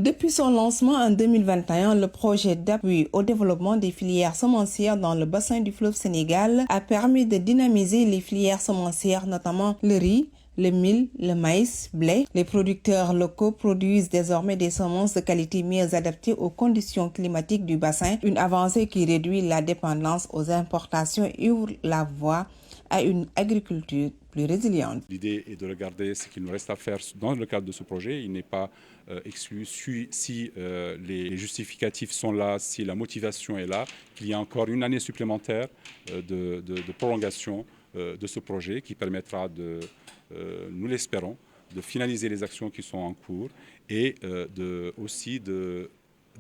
Depuis son lancement en 2021, le projet d'appui au développement des filières semencières dans le bassin du fleuve Sénégal a permis de dynamiser les filières semencières, notamment le riz, le mil, le maïs, blé. Les producteurs locaux produisent désormais des semences de qualité mieux adaptées aux conditions climatiques du bassin, une avancée qui réduit la dépendance aux importations et ouvre la voie à une agriculture plus résiliente. L'idée est de regarder ce qu'il nous reste à faire dans le cadre de ce projet. Il n'est pas exclu si les justificatifs sont là, si la motivation est là, qu'il y a encore une année supplémentaire de prolongation de ce projet qui permettra nous l'espérons, de finaliser les actions qui sont en cours et aussi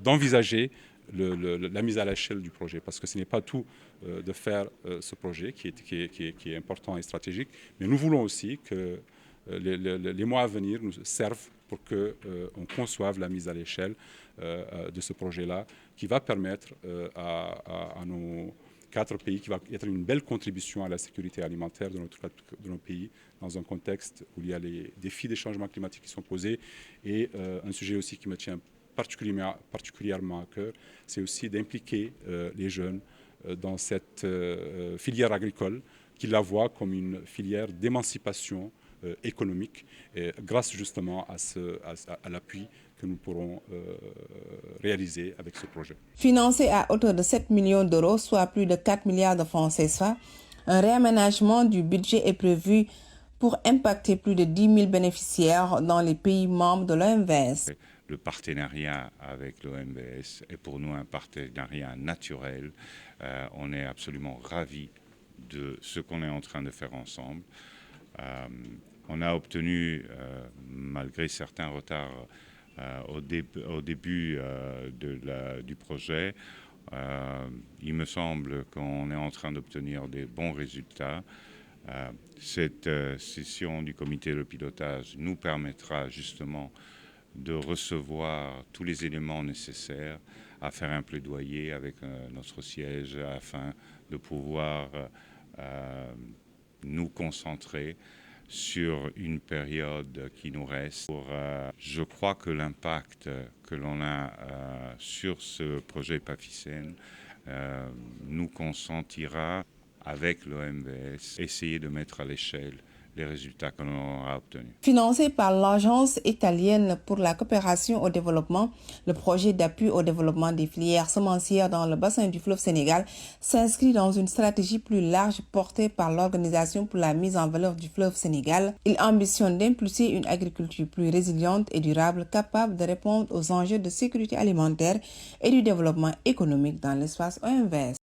d'envisager la mise à l'échelle du projet, parce que ce n'est pas tout de faire ce projet qui est important et stratégique, mais nous voulons aussi que les mois à venir nous servent pour qu'on conçoive la mise à l'échelle de ce projet-là, qui va permettre à nos 4 pays, qui va être une belle contribution à la sécurité alimentaire de nos pays, dans un contexte où il y a les défis des changements climatiques qui sont posés, et un sujet aussi qui me tient particulièrement à cœur, c'est aussi d'impliquer les jeunes dans cette filière agricole, qui la voient comme une filière d'émancipation économique, grâce justement à l'appui que nous pourrons réaliser avec ce projet. Financé à hauteur de 7 millions d'euros, soit plus de 4 milliards de francs CFA, un réaménagement du budget est prévu pour impacter plus de 10 000 bénéficiaires dans les pays membres de l'OMVS. Le partenariat avec l'OMVS est pour nous un partenariat naturel. On est absolument ravis de ce qu'on est en train de faire ensemble. On a obtenu, malgré certains retards au début du projet, il me semble qu'on est en train d'obtenir des bons résultats. Cette session du comité de pilotage nous permettra justement de recevoir tous les éléments nécessaires à faire un plaidoyer avec notre siège afin de pouvoir nous concentrer sur une période qui nous reste. Je crois que l'impact que l'on a sur ce projet PAFISEN nous consentira, avec l'OMVS, essayer de mettre à l'échelle les résultats que l'on aura obtenus. Financé par l'Agence italienne pour la coopération au développement, le projet d'appui au développement des filières semencières dans le bassin du fleuve Sénégal s'inscrit dans une stratégie plus large portée par l'Organisation pour la mise en valeur du fleuve Sénégal. Il ambitionne d'impulser une agriculture plus résiliente et durable, capable de répondre aux enjeux de sécurité alimentaire et du développement économique dans l'espace OMVS.